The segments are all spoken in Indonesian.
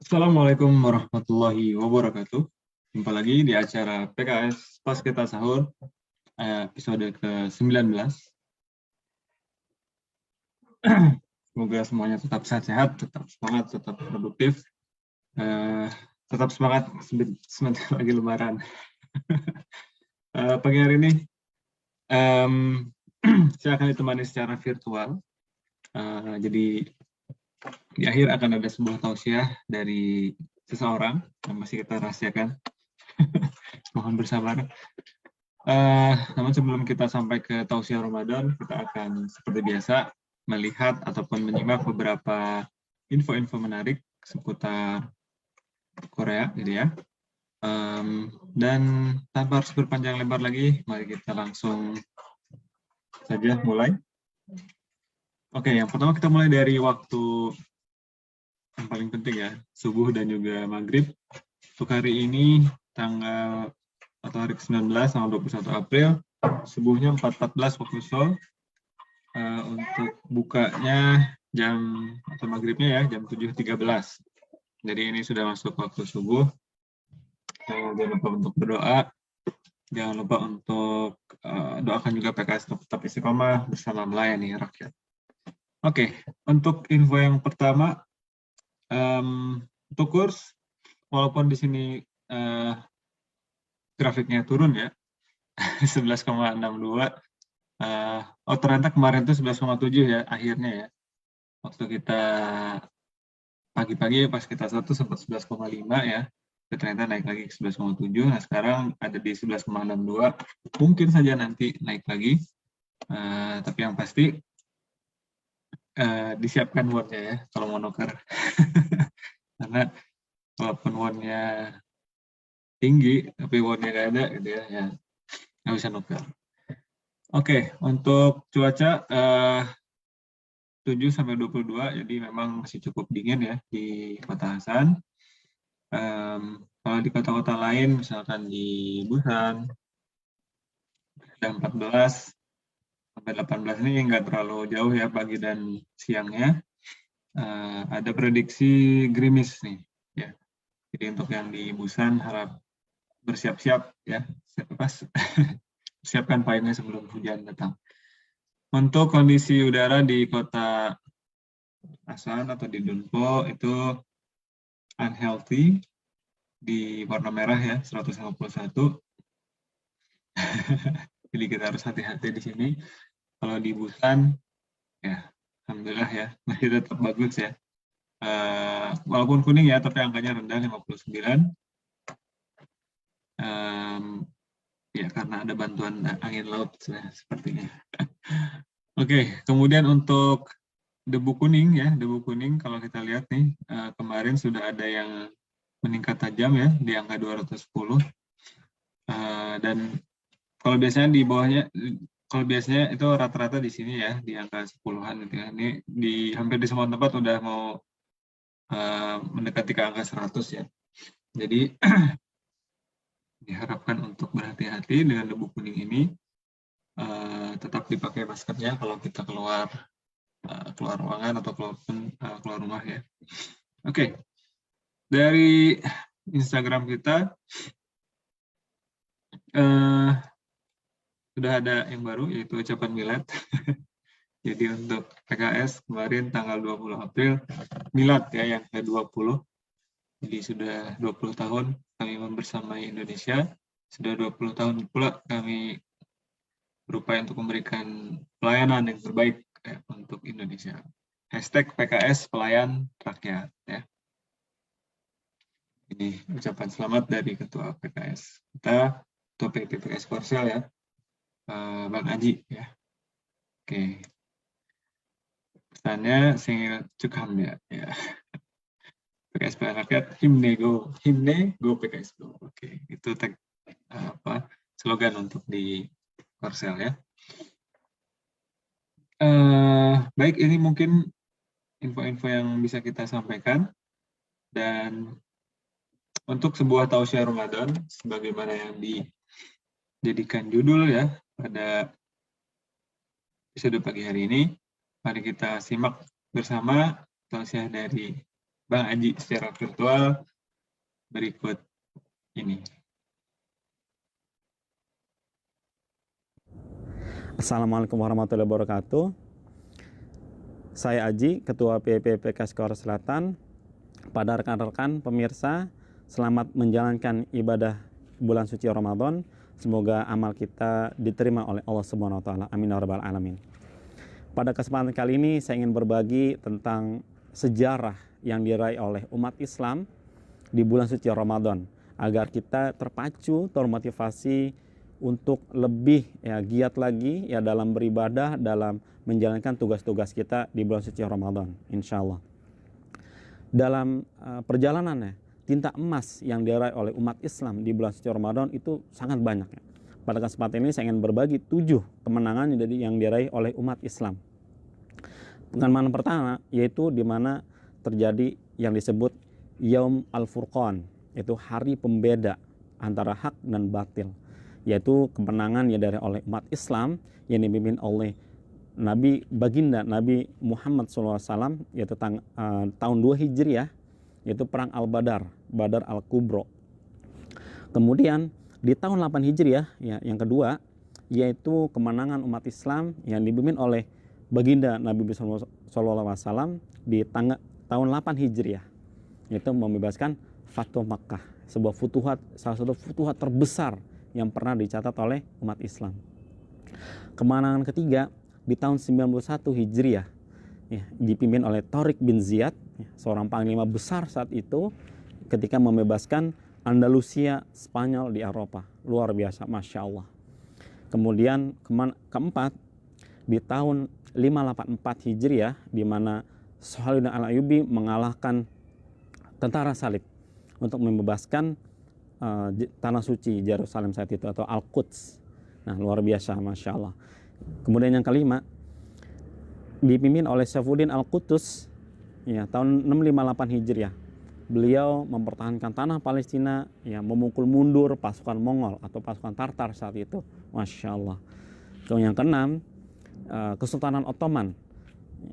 Assalamualaikum warahmatullahi wabarakatuh. Jumpa lagi di acara PKS Pas Kita Sahur, episode ke-19. Semoga semuanya tetap sehat-sehat, tetap semangat, tetap produktif. Tetap semangat sebentar lagi lebaran. Pagi hari ini, saya akan ditemani secara virtual. Jadi di akhir akan ada sebuah tausiah dari seseorang yang masih kita rahasiakan. Mohon bersabar. Namun sebelum kita sampai ke tausiah Ramadan, kita akan seperti biasa melihat ataupun menyimak beberapa info-info menarik seputar Korea, gitu ya. Dan tanpa harus berpanjang lebar lagi, mari kita langsung saja mulai. Oke, yang pertama kita mulai dari waktu yang paling penting ya, subuh dan juga maghrib. Untuk hari ini, tanggal atau hari ke-19, tanggal 21 April, subuhnya 4.14 waktu Seoul. Untuk bukanya jam atau maghribnya ya, jam 7.13. Jadi ini sudah masuk waktu subuh. Jangan lupa untuk berdoa. Jangan lupa untuk doakan juga PKS untuk tetap istiqomah bersama melayani rakyat. Oke, untuk info yang pertama, untuk kurs, walaupun di sini grafiknya turun ya, 11,62. Ternyata kemarin itu 11,7 ya akhirnya ya. Waktu kita pagi-pagi pas kita satu sempat 11,5 ya. Ternyata naik lagi ke 11,7. Nah sekarang ada di 11,62. Mungkin saja nanti naik lagi. Tapi yang pasti disiapkan won-nya ya kalau mau nuker. Karena walaupun won-nya tinggi tapi won-nya nggak ada gitu ya nggak bisa nuker. Oke, untuk cuaca 7-22, jadi memang masih cukup dingin ya di Kota Hasan. Kalau di kota-kota lain, misalkan di Busan, ada 14 sampai 18 ini nggak terlalu jauh ya pagi dan siangnya. Ada prediksi gerimis nih, ya. Jadi untuk yang di Busan harap bersiap-siap ya, siapkan kainnya sebelum hujan datang. Untuk kondisi udara di Kota Asan atau di Dunpo itu unhealthy di warna merah ya 151. Jadi kita harus hati-hati di sini. Kalau di Busan ya alhamdulillah ya masih tetap bagus ya. Walaupun kuning ya tapi angkanya rendah 59. Ya karena ada bantuan angin laut ya, sepertinya. Oke, kemudian untuk debu kuning ya, debu kuning kalau kita lihat nih kemarin sudah ada yang meningkat tajam ya di angka 210. Dan kalau biasanya di bawahnya, kalau biasanya itu rata-rata di sini ya di angka 10-an gitu ya. Ini di hampir di semua tempat udah mau mendekati ke angka 100 ya. Jadi diharapkan untuk berhati-hati dengan debu kuning ini. Tetap dipakai maskernya kalau kita keluar ruangan atau keluar rumah ya. Oke. Dari Instagram kita sudah ada yang baru yaitu ucapan milad. Jadi untuk PKS kemarin tanggal 20 April milad ya yang ke-20. Jadi sudah 20 tahun kami membersamai Indonesia. Sudah 20 tahun pula kami berupaya untuk memberikan pelayanan yang terbaik untuk Indonesia. Hashtag PKS Pelayan Rakyat ya. Ini ucapan selamat dari Ketua PKS kita, Ketua PKS Korsel ya, Bang Aji ya. Oke. Pesannya singil cukam ya. PKS Pelayan Rakyat, himne go PKS go. Oke, itu tag slogan untuk di Korsel ya. Baik, ini mungkin info-info yang bisa kita sampaikan. Dan untuk sebuah tausiah Ramadan, sebagaimana yang dijadikan judul ya pada episode pagi hari ini, mari kita simak bersama tausiah dari Bang Aji secara virtual berikut ini. Assalamualaikum warahmatullahi wabarakatuh. Saya Aji, Ketua PPPK Skor Selatan. Pada rekan-rekan pemirsa, selamat menjalankan ibadah bulan suci Ramadan. Semoga amal kita diterima oleh Allah Subhanahu wa taala. Amin ya rabbal alamin. Pada kesempatan kali ini saya ingin berbagi tentang sejarah yang diraih oleh umat Islam di bulan suci Ramadan agar kita terpacu, termotivasi untuk lebih giat lagi dalam beribadah, dalam menjalankan tugas-tugas kita di bulan suci Ramadan, insya Allah. Dalam perjalanannya, tinta emas yang diraih oleh umat Islam di bulan suci Ramadan itu sangat banyak. Pada kesempatan ini saya ingin berbagi 7 kemenangan yang diraih oleh umat Islam. Kemenangan pertama yaitu di mana terjadi yang disebut Yaum Al-Furqan, yaitu hari pembeda antara hak dan batil, yaitu kemenangan yang diraih oleh umat Islam yang dipimpin oleh Nabi Baginda Nabi Muhammad SAW, yaitu tahun 2 Hijriah, yaitu perang Al-Badar, Badar Al-Kubro. Kemudian di tahun 8 Hijriah yang kedua yaitu kemenangan umat Islam yang dipimpin oleh Baginda Nabi SAW di tahun 8 Hijriah, yaitu membebaskan Fathu Makkah, sebuah salah satu futuhat terbesar yang pernah dicatat oleh umat Islam. Kemenangan ketiga di tahun 91 Hijriah, dipimpin oleh Tariq bin Ziyad, seorang panglima besar saat itu, ketika membebaskan Andalusia, Spanyol di Eropa. Luar biasa, Masya Allah. Kemudian keempat, di tahun 584 Hijriah, di mana Salahuddin Al-Ayyubi mengalahkan tentara salib untuk membebaskan tanah suci Yerusalem saat itu, atau Al-Quds. Nah, luar biasa, Masya Allah. Kemudian yang kelima, dipimpin oleh Saifuddin Al-Qutus, tahun 658 Hijriah. Beliau mempertahankan tanah Palestina, memukul mundur pasukan Mongol atau pasukan Tartar saat itu. Masya Allah. Kemudian yang keenam, Kesultanan Ottoman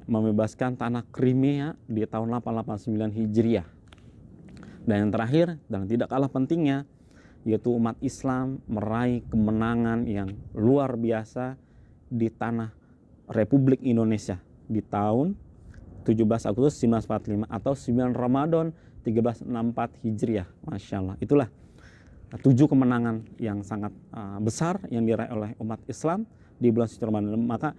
membebaskan tanah Crimea di tahun 889 Hijriah. Dan yang terakhir, dan tidak kalah pentingnya, yaitu umat Islam meraih kemenangan yang luar biasa di tanah Republik Indonesia di tahun 17 Agustus 1945 atau 9 Ramadan 1364 Hijriah. Masya Allah. Itulah 7 kemenangan yang sangat besar yang diraih oleh umat Islam di bulan suci Ramadan. Maka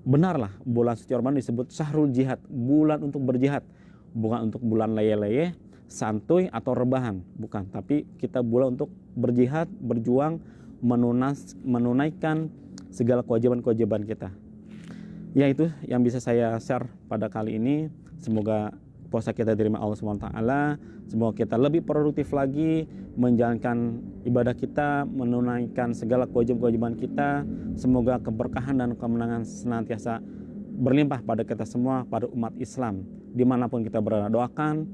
benarlah bulan suci Ramadan disebut Syahrul Jihad, bulan untuk berjihad, bukan untuk bulan leye-leye, santuy atau rebahan, bukan, tapi kita bulan untuk berjihad, berjuang, menunaikan segala kewajiban-kewajiban kita. Ya, itu yang bisa saya share pada kali ini. Semoga puasa kita diterima Allah SWT. Semoga kita lebih produktif lagi menjalankan ibadah kita, menunaikan segala kewajiban-kewajiban kita. Semoga keberkahan dan kemenangan senantiasa berlimpah pada kita semua, pada umat Islam dimanapun kita berada. Doakan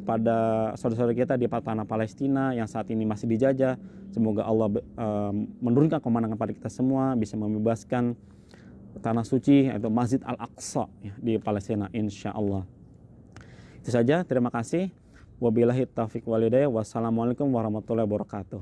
kepada saudara-saudara kita di tanah Palestina yang saat ini masih dijajah. Semoga Allah menurunkan kemenangan pada kita semua, bisa membebaskan tanah suci atau Masjid Al-Aqsa di Palestina, insya Allah. Itu saja, terima kasih. Wabillahi taufiq walhidayah. Wassalamualaikum warahmatullahi wabarakatuh.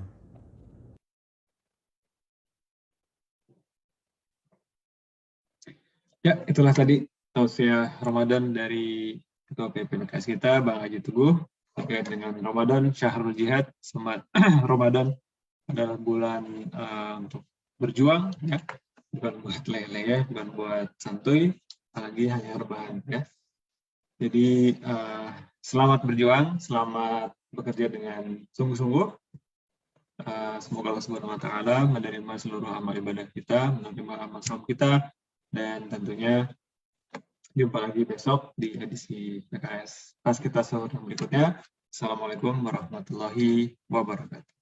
Ya, itulah tadi tausiah Ramadan dari Ketua PPPKS kita, Bang Haji Teguh, terkait dengan Ramadan, Syahrul Jihad. Selamat Ramadan adalah bulan untuk berjuang, ya. Bukan buat lele, bukan buat santuy, apalagi hanya rebahan, ya. Jadi selamat berjuang, selamat bekerja dengan sungguh-sungguh. Semoga Allah Subhanahu wa taala menerima seluruh amal ibadah kita, menerima amal saum kita, dan tentunya jumpa lagi besok di edisi PKS Pas Kita Sahur yang berikutnya. Assalamualaikum warahmatullahi wabarakatuh.